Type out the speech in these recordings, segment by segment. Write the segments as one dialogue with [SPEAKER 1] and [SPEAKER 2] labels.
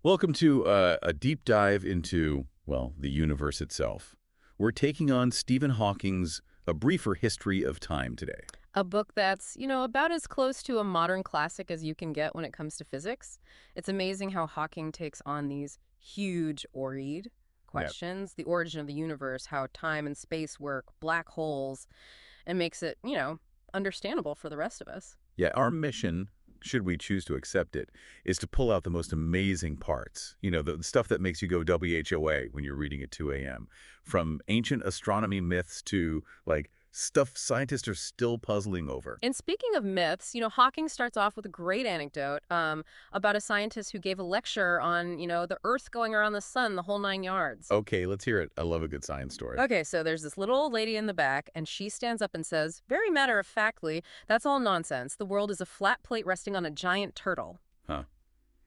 [SPEAKER 1] Welcome to a deep dive into, well, the universe itself. We're taking on Stephen Hawking's A Briefer History of Time today.
[SPEAKER 2] A book that's, about as close to a modern classic as you can get when it comes to physics. It's amazing how Hawking takes on these huge or-read
[SPEAKER 1] Yeah.
[SPEAKER 2] questions, the origin of the universe, how time and space work, black holes, and makes it, understandable for the rest of us.
[SPEAKER 1] Yeah, our mission, should we choose to accept it, is to pull out the most amazing parts. The stuff that makes you go WHOA when you're reading at 2 a.m. From ancient astronomy myths to, like, stuff scientists are still puzzling over.
[SPEAKER 2] And speaking of myths, Hawking starts off with a great anecdote about a scientist who gave a lecture on, the Earth going around the sun, the whole 9 yards.
[SPEAKER 1] Okay, let's hear it. I love a good science story.
[SPEAKER 2] Okay, so there's this little old lady in the back, and she stands up and says, very matter-of-factly, that's all nonsense. The world is a flat plate resting on a giant turtle.
[SPEAKER 1] Huh.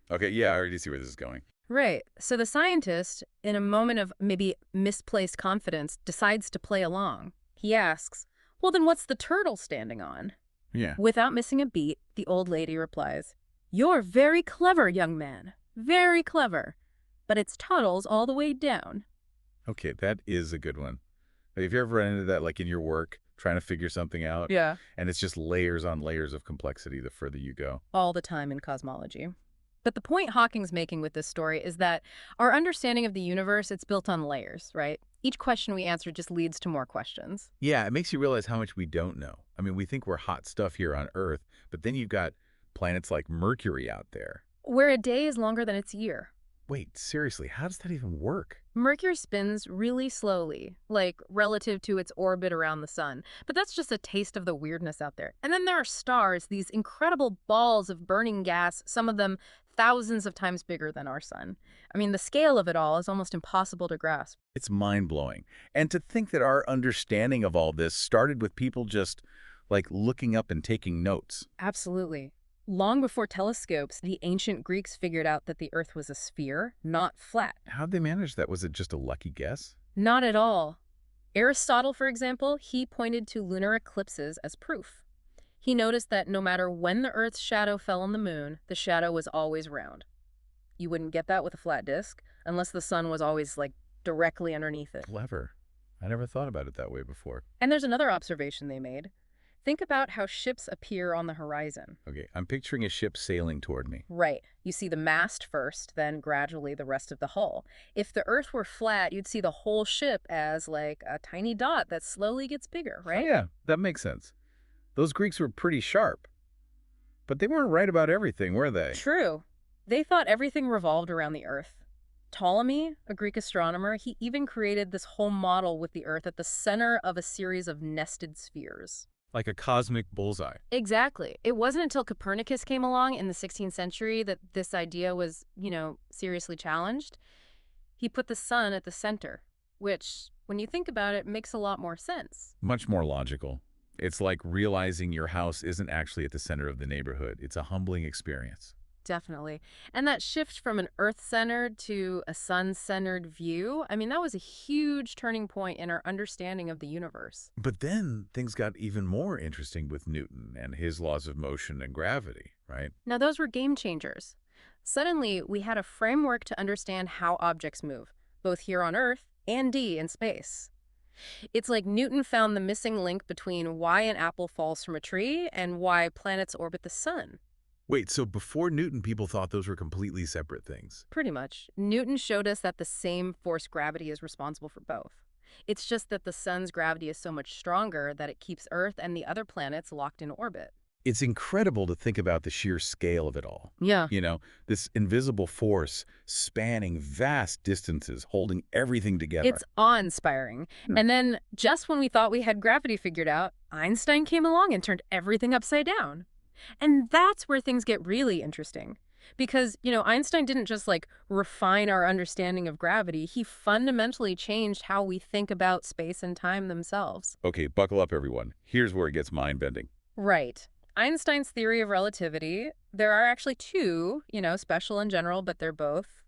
[SPEAKER 1] Okay, yeah, I already see where this is going.
[SPEAKER 2] Right. So the scientist, in a moment of maybe misplaced confidence, decides to play along. He asks, well, then what's the turtle standing on?
[SPEAKER 1] Yeah.
[SPEAKER 2] Without missing a beat, the old lady replies, you're very clever, young man. Very clever. But it's tunnels all the way down.
[SPEAKER 1] Okay, that is a good one. Have you ever run into that, like in your work, trying to figure something out,
[SPEAKER 2] Yeah.
[SPEAKER 1] and it's just layers on layers of complexity the further you go?
[SPEAKER 2] All the time in cosmology. But the point Hawking's making with this story is that our understanding of the universe, it's built on layers, right? Each question we answer just leads to more questions.
[SPEAKER 1] Yeah, it makes you realize how much we don't know. I mean, we think we're hot stuff here on Earth, but then you've got planets like Mercury out there.
[SPEAKER 2] Where a day is longer than its year.
[SPEAKER 1] Wait, seriously, how does that even work?
[SPEAKER 2] Mercury spins really slowly, like relative to its orbit around the sun. But that's just a taste of the weirdness out there. And then there are stars, these incredible balls of burning gas, some of them thousands of times bigger than our sun. I mean, the scale of it all is almost impossible to grasp.
[SPEAKER 1] It's mind-blowing. And to think that our understanding of all this started with people just, like, looking up and taking notes.
[SPEAKER 2] Absolutely. Long before telescopes, the ancient Greeks figured out that the Earth was a sphere, not flat.
[SPEAKER 1] How'd they manage that? Was it just a lucky guess?
[SPEAKER 2] Not at all. Aristotle, for example, he pointed to lunar eclipses as proof. He noticed that no matter when the Earth's shadow fell on the moon, the shadow was always round. You wouldn't get that with a flat disk, unless the sun was always, like, directly underneath it.
[SPEAKER 1] Clever. I never thought about it that way before.
[SPEAKER 2] And there's another observation they made. Think about how ships appear on the horizon.
[SPEAKER 1] Okay, I'm picturing a ship sailing toward me.
[SPEAKER 2] Right. You see the mast first, then gradually the rest of the hull. If the Earth were flat, you'd see the whole ship as like a tiny dot that slowly gets bigger,
[SPEAKER 1] Oh,
[SPEAKER 2] right?
[SPEAKER 1] yeah, that makes sense. Those Greeks were pretty sharp. But they weren't right about everything, were they?
[SPEAKER 2] True. They thought everything revolved around the Earth. Ptolemy, a Greek astronomer, he even created this whole model with the Earth at the center of a series of nested spheres.
[SPEAKER 1] Like a cosmic bullseye.
[SPEAKER 2] Exactly. It wasn't until Copernicus came along in the 16th century that this idea was, seriously challenged. He put the sun at the center, which, when you think about it, makes a lot more sense.
[SPEAKER 1] Much more logical. It's like realizing your house isn't actually at the center of the neighborhood. It's a humbling experience.
[SPEAKER 2] Definitely. And that shift from an Earth-centered to a sun-centered view, I mean, that was a huge turning point in our understanding of the universe.
[SPEAKER 1] But then things got even more interesting with Newton and his laws of motion and gravity, right?
[SPEAKER 2] Now, those were game changers. Suddenly, we had a framework to understand how objects move, both here on Earth and in space. It's like Newton found the missing link between why an apple falls from a tree and why planets orbit the sun.
[SPEAKER 1] Wait, so before Newton, people thought those were completely separate things?
[SPEAKER 2] Pretty much. Newton showed us that the same force gravity is responsible for both. It's just that the sun's gravity is so much stronger that it keeps Earth and the other planets locked in orbit.
[SPEAKER 1] It's incredible to think about the sheer scale of it all.
[SPEAKER 2] Yeah.
[SPEAKER 1] This invisible force spanning vast distances, holding everything together.
[SPEAKER 2] It's awe-inspiring. And then, just when we thought we had gravity figured out, Einstein came along and turned everything upside down. And that's where things get really interesting. Because, Einstein didn't just, refine our understanding of gravity. He fundamentally changed how we think about space and time themselves.
[SPEAKER 1] Okay, buckle up, everyone. Here's where it gets mind-bending.
[SPEAKER 2] Right. Einstein's theory of relativity, there are actually two, special and general, but they're both,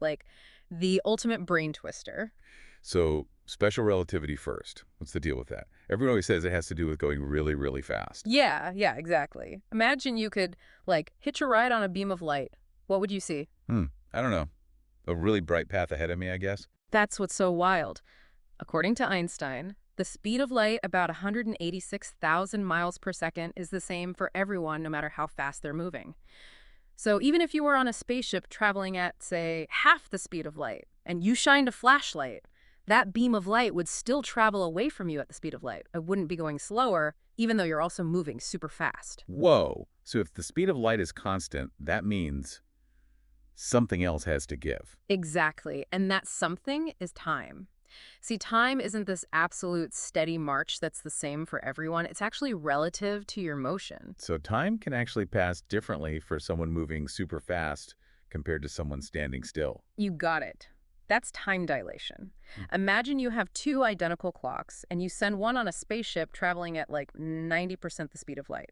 [SPEAKER 2] the ultimate brain twister.
[SPEAKER 1] So, special relativity first. What's the deal with that? Everyone always says it has to do with going really, really fast.
[SPEAKER 2] Yeah, exactly. Imagine you could, hitch a ride on a beam of light. What would you see?
[SPEAKER 1] I don't know. A really bright path ahead of me, I guess?
[SPEAKER 2] That's what's so wild. According to Einstein, the speed of light, about 186,000 miles per second, is the same for everyone no matter how fast they're moving. So even if you were on a spaceship traveling at, say, half the speed of light, and you shined a flashlight, that beam of light would still travel away from you at the speed of light. It wouldn't be going slower, even though you're also moving super fast.
[SPEAKER 1] Whoa. So if the speed of light is constant, that means something else has to give.
[SPEAKER 2] Exactly. And that something is time. See, time isn't this absolute steady march that's the same for everyone. It's actually relative to your motion.
[SPEAKER 1] So time can actually pass differently for someone moving super fast compared to someone standing still.
[SPEAKER 2] You got it. That's time dilation.
[SPEAKER 1] Hmm.
[SPEAKER 2] Imagine you have two identical clocks and you send one on a spaceship traveling at like 90% the speed of light.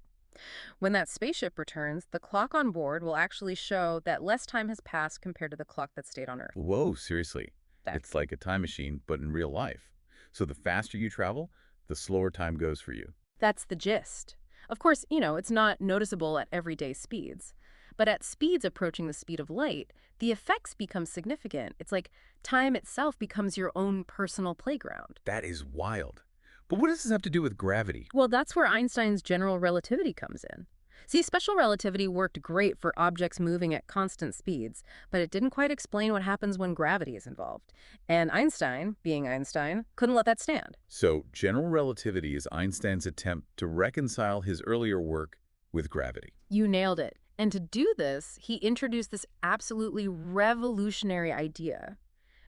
[SPEAKER 2] When that spaceship returns, the clock on board will actually show that less time has passed compared to the clock that stayed on Earth.
[SPEAKER 1] Whoa, seriously.
[SPEAKER 2] That,
[SPEAKER 1] It's like a time machine, but in real life. So the faster you travel, the slower time goes for you.
[SPEAKER 2] that's the gist. Of course, it's not noticeable at everyday speeds. But at speeds approaching the speed of light, the effects become significant. It's like time itself becomes your own personal playground.
[SPEAKER 1] That is wild. But what does this have to do with gravity?
[SPEAKER 2] Well, that's where Einstein's general relativity comes in. See, special relativity worked great for objects moving at constant speeds, but it didn't quite explain what happens when gravity is involved. And Einstein, being Einstein, couldn't let that stand.
[SPEAKER 1] So general relativity is Einstein's attempt to reconcile his earlier work with gravity.
[SPEAKER 2] You nailed it. And to do this, he introduced this absolutely revolutionary idea.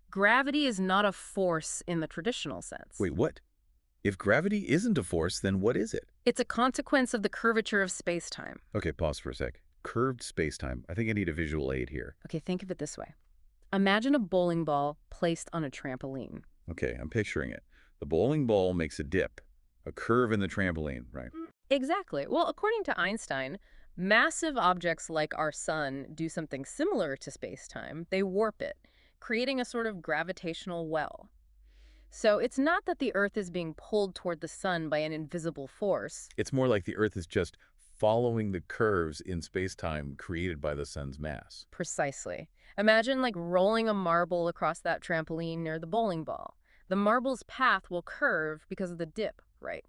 [SPEAKER 2] Gravity is not a force in the traditional sense.
[SPEAKER 1] Wait, what? If gravity isn't a force, then what is it?
[SPEAKER 2] It's a consequence of the curvature of space-time.
[SPEAKER 1] Okay, pause for a sec. Curved spacetime. I think I need a visual aid here.
[SPEAKER 2] Okay, think of it this way. Imagine a bowling ball placed on a trampoline.
[SPEAKER 1] Okay, I'm picturing it. The bowling ball makes a dip, a curve in the trampoline, right?
[SPEAKER 2] Exactly. Well, according to Einstein, massive objects like our sun do something similar to space-time. They warp it, creating a sort of gravitational well. So it's not that the Earth is being pulled toward the sun by an invisible force.
[SPEAKER 1] It's more like the Earth is just following the curves in spacetime created by the sun's mass.
[SPEAKER 2] Precisely. Imagine like rolling a marble across that trampoline near the bowling ball. The marble's path will curve because of the dip, right?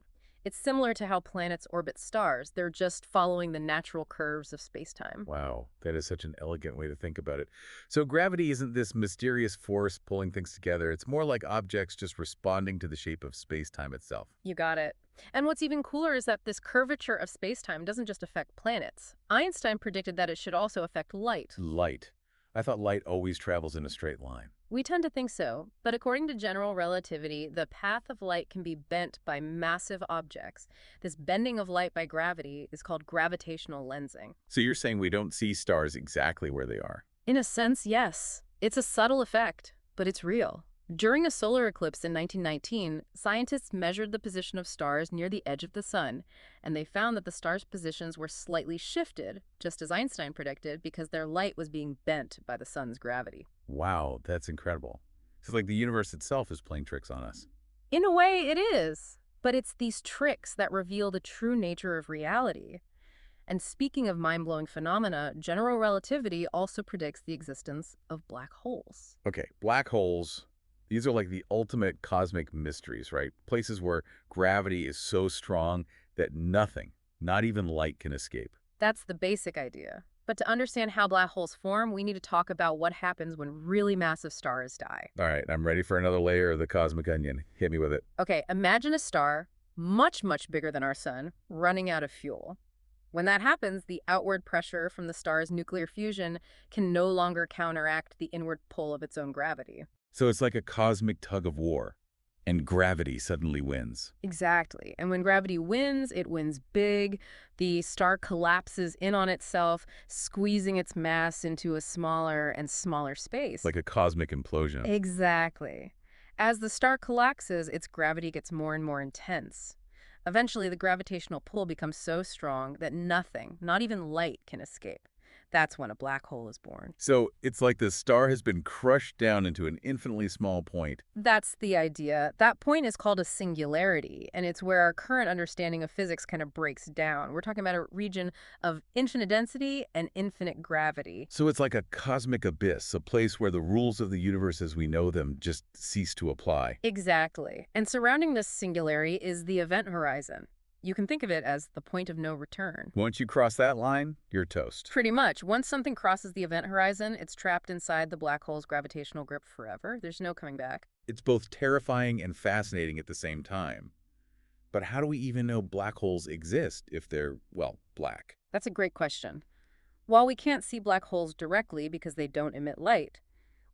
[SPEAKER 2] It's similar to how planets orbit stars. They're just following the natural curves of space-time.
[SPEAKER 1] Wow, that is such an elegant way to think about it. So gravity isn't this mysterious force pulling things together. It's more like objects just responding to the shape of space-time itself.
[SPEAKER 2] You got it. And what's even cooler is that this curvature of space-time doesn't just affect planets. Einstein predicted that it should also affect light.
[SPEAKER 1] Light. I thought light always travels in a straight line.
[SPEAKER 2] We tend to think so, but according to general relativity, the path of light can be bent by massive objects. This bending of light by gravity is called gravitational lensing.
[SPEAKER 1] So you're saying we don't see stars exactly where they are?
[SPEAKER 2] In a sense, yes. It's a subtle effect, but it's real. During a solar eclipse in 1919, scientists measured the position of stars near the edge of the sun, and they found that the stars' positions were slightly shifted, just as Einstein predicted, because their light was being bent by the sun's gravity.
[SPEAKER 1] Wow, that's incredible. It's like the universe itself is playing tricks on us.
[SPEAKER 2] In a way, it is. But it's these tricks that reveal the true nature of reality. And speaking of mind-blowing phenomena, general relativity also predicts the existence of black holes.
[SPEAKER 1] Okay, black holes, these are like the ultimate cosmic mysteries, right? Places where gravity is so strong that nothing, not even light, can escape.
[SPEAKER 2] That's the basic idea. But to understand how black holes form, we need to talk about what happens when really massive stars die.
[SPEAKER 1] All right, I'm ready for another layer of the cosmic onion. Hit me with it.
[SPEAKER 2] Okay, imagine a star, much, much bigger than our sun, running out of fuel. When that happens, the outward pressure from the star's nuclear fusion can no longer counteract the inward pull of its own gravity.
[SPEAKER 1] So it's like a cosmic tug of war, and gravity suddenly wins.
[SPEAKER 2] Exactly. And when gravity wins, it wins big. The star collapses in on itself, squeezing its mass into a smaller and smaller space.
[SPEAKER 1] Like a cosmic implosion.
[SPEAKER 2] Exactly. As the star collapses, its gravity gets more and more intense. Eventually, the gravitational pull becomes so strong that nothing, not even light, can escape. That's when a black hole is born.
[SPEAKER 1] So it's like the star has been crushed down into an infinitely small point.
[SPEAKER 2] That's the idea. That point is called a singularity, and it's where our current understanding of physics kind of breaks down. We're talking about a region of infinite density and infinite gravity.
[SPEAKER 1] So it's like a cosmic abyss, a place where the rules of the universe as we know them just cease to apply.
[SPEAKER 2] Exactly. And surrounding this singularity is the event horizon. You can think of it as the point of no return.
[SPEAKER 1] Once you cross that line, you're toast.
[SPEAKER 2] Pretty much. Once something crosses the event horizon, it's trapped inside the black hole's gravitational grip forever. There's no coming back.
[SPEAKER 1] It's both terrifying and fascinating at the same time. But how do we even know black holes exist if they're, well, black?
[SPEAKER 2] That's a great question. While we can't see black holes directly because they don't emit light,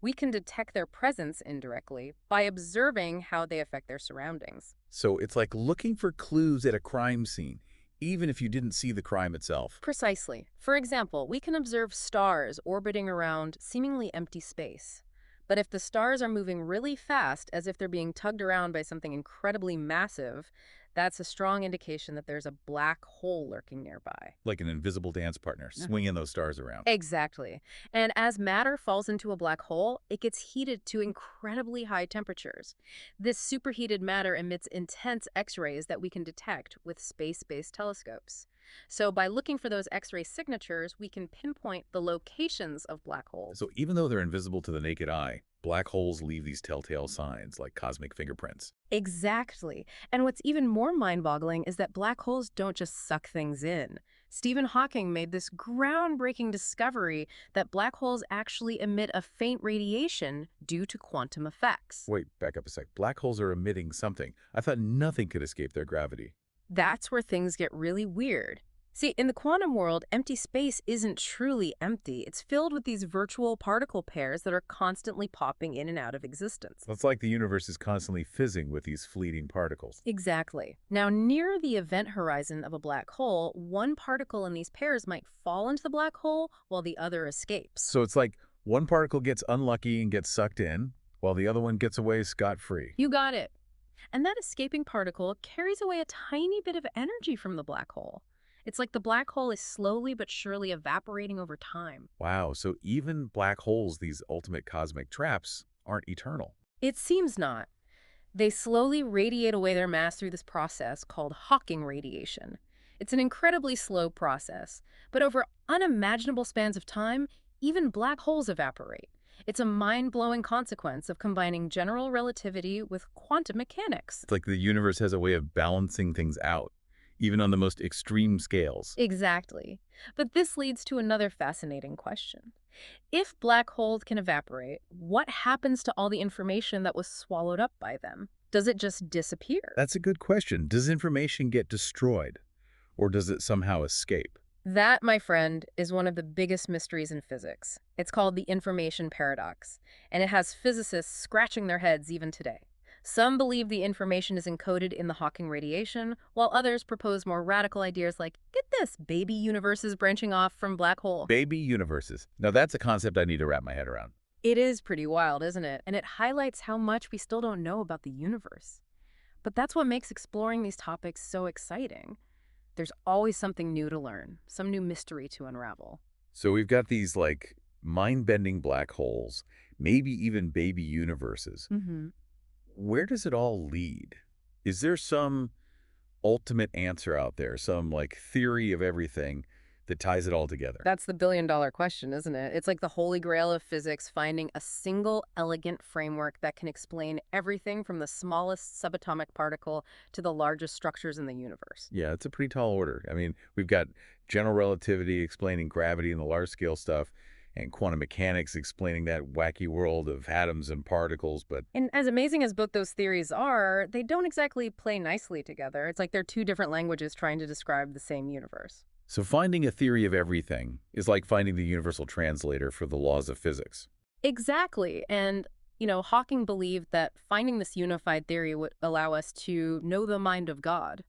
[SPEAKER 2] we can detect their presence indirectly by observing how they affect their surroundings.
[SPEAKER 1] So it's like looking for clues at a crime scene, even if you didn't see the crime itself.
[SPEAKER 2] Precisely. For example, we can observe stars orbiting around seemingly empty space. But if the stars are moving really fast, as if they're being tugged around by something incredibly massive, that's a strong indication that there's a black hole lurking nearby.
[SPEAKER 1] Like an invisible dance partner, swinging those stars around.
[SPEAKER 2] Exactly. And as matter falls into a black hole, it gets heated to incredibly high temperatures. This superheated matter emits intense X-rays that we can detect with space-based telescopes. So by looking for those X-ray signatures, we can pinpoint the locations of black holes.
[SPEAKER 1] So even though they're invisible to the naked eye, black holes leave these telltale signs like cosmic fingerprints.
[SPEAKER 2] Exactly. And what's even more mind-boggling is that black holes don't just suck things in. Stephen Hawking made this groundbreaking discovery that black holes actually emit a faint radiation due to quantum effects.
[SPEAKER 1] Wait, back up a sec. Black holes are emitting something. I thought nothing could escape their gravity.
[SPEAKER 2] That's where things get really weird. See, in the quantum world, empty space isn't truly empty. It's filled with these virtual particle pairs that are constantly popping in and out of existence.
[SPEAKER 1] It's like the universe is constantly fizzing with these fleeting particles.
[SPEAKER 2] Exactly. Now, near the event horizon of a black hole, one particle in these pairs might fall into the black hole while the other escapes.
[SPEAKER 1] So it's like one particle gets unlucky and gets sucked in, while the other one gets away scot-free.
[SPEAKER 2] You got it. And that escaping particle carries away a tiny bit of energy from the black hole. It's like the black hole is slowly but surely evaporating over time.
[SPEAKER 1] Wow, so even black holes, these ultimate cosmic traps, aren't eternal.
[SPEAKER 2] It seems not. They slowly radiate away their mass through this process called Hawking radiation. It's an incredibly slow process, but over unimaginable spans of time, even black holes evaporate. It's a mind-blowing consequence of combining general relativity with quantum mechanics.
[SPEAKER 1] It's like the universe has a way of balancing things out, even on the most extreme scales.
[SPEAKER 2] Exactly. But this leads to another fascinating question. If black holes can evaporate, what happens to all the information that was swallowed up by them? Does it just disappear?
[SPEAKER 1] That's a good question. Does information get destroyed, or does it somehow escape?
[SPEAKER 2] That, my friend, is one of the biggest mysteries in physics. It's called the information paradox, and it has physicists scratching their heads even today. Some believe the information is encoded in the Hawking radiation, while others propose more radical ideas like, get this, baby universes branching off from black hole.
[SPEAKER 1] Baby universes. Now that's a concept I need to wrap my head around.
[SPEAKER 2] It is pretty wild, isn't it? And it highlights how much we still don't know about the universe. But that's what makes exploring these topics so exciting. There's always something new to learn, some new mystery to unravel.
[SPEAKER 1] So we've got these like mind-bending black holes, maybe even baby universes. Where does it all lead? Is there some ultimate answer out there, some like theory of everything that ties it all together?
[SPEAKER 2] That's the billion-dollar question, isn't it? It's like the holy grail of physics, finding a single elegant framework that can explain everything from the smallest subatomic particle to the largest structures in the universe.
[SPEAKER 1] Yeah, it's a pretty tall order. I mean, we've got general relativity explaining gravity and the large-scale stuff, and quantum mechanics explaining that wacky world of atoms and particles, but
[SPEAKER 2] And as amazing as both those theories are, they don't exactly play nicely together. It's like they're two different languages trying to describe the same universe.
[SPEAKER 1] so finding a theory of everything is like finding the universal translator for the laws of physics.
[SPEAKER 2] Exactly. And, Hawking believed that finding this unified theory would allow us to know the mind of God.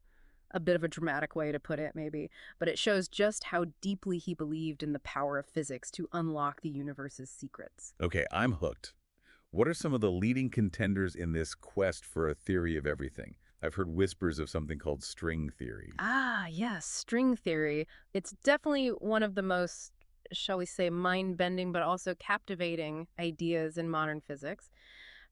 [SPEAKER 2] A bit of a dramatic way to put it, maybe, but it shows just how deeply he believed in the power of physics to unlock the universe's secrets.
[SPEAKER 1] Okay, I'm hooked. What are some of the leading contenders in this quest for a theory of everything? I've heard whispers of something called string theory.
[SPEAKER 2] Ah, yes, string theory. It's definitely one of the most shall we say, mind-bending but also captivating ideas in modern physics.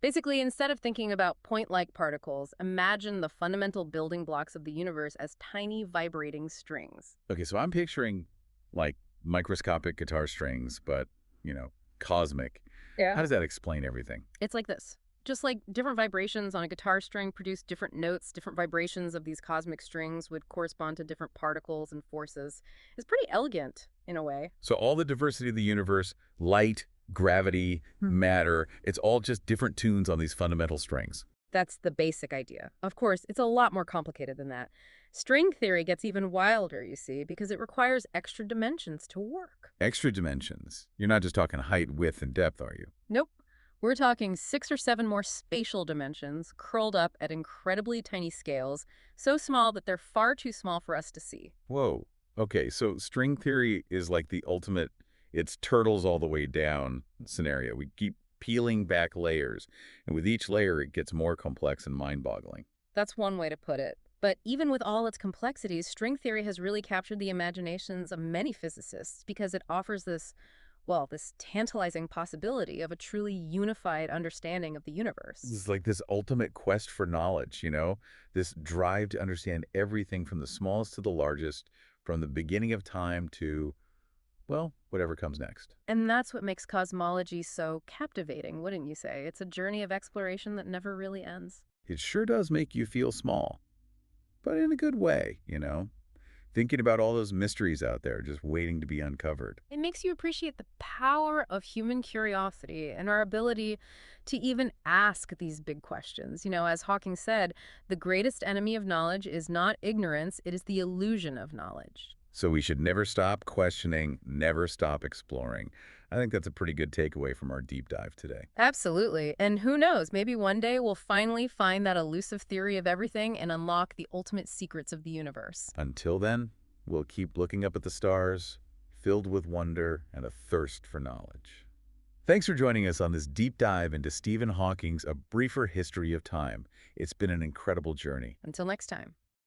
[SPEAKER 2] Basically, instead of thinking about point-like particles, imagine the fundamental building blocks of the universe as tiny vibrating strings.
[SPEAKER 1] Okay, so I'm picturing like microscopic guitar strings, but, you know, cosmic. How
[SPEAKER 2] Yeah.
[SPEAKER 1] does that explain everything?
[SPEAKER 2] It's like this. Just like different vibrations on a guitar string produce different notes, different vibrations of these cosmic strings would correspond to different particles and forces. It's pretty elegant in a way.
[SPEAKER 1] So all the diversity of the universe, light, gravity, matter, it's all just different tunes on these fundamental strings.
[SPEAKER 2] That's the basic idea. Of course, it's a lot more complicated than that. String theory gets even wilder, you see, because it requires extra dimensions to work.
[SPEAKER 1] Extra dimensions. You're not just talking height, width, and depth, are you?
[SPEAKER 2] Nope. We're talking 6 or 7 more spatial dimensions curled up at incredibly tiny scales, so small that they're far too small for us to see.
[SPEAKER 1] Whoa. Okay, so string theory is like the ultimate, it's turtles all the way down scenario. We keep peeling back layers, and with each layer, it gets more complex and mind-boggling.
[SPEAKER 2] That's one way to put it. But even with all its complexities, string theory has really captured the imaginations of many physicists because it offers this, well, this tantalizing possibility of a truly unified understanding of the universe.
[SPEAKER 1] It's like this ultimate quest for knowledge, this drive to understand everything from the smallest to the largest, from the beginning of time to, well, whatever comes next.
[SPEAKER 2] And that's what makes cosmology so captivating, wouldn't you say? It's a journey of exploration that never really ends.
[SPEAKER 1] It sure does make you feel small, but in a good way. Thinking about all those mysteries out there just waiting to be uncovered.
[SPEAKER 2] It makes you appreciate the power of human curiosity and our ability to even ask these big questions. As Hawking said, the greatest enemy of knowledge is not ignorance, it is the illusion of knowledge.
[SPEAKER 1] So we should never stop questioning, never stop exploring. I think that's a pretty good takeaway from our deep dive today.
[SPEAKER 2] Absolutely. And who knows, maybe one day we'll finally find that elusive theory of everything and unlock the ultimate secrets of the universe.
[SPEAKER 1] Until then, we'll keep looking up at the stars, filled with wonder and a thirst for knowledge. Thanks for joining us on this deep dive into Stephen Hawking's A Briefer History of Time. It's been an incredible journey.
[SPEAKER 2] Until next time.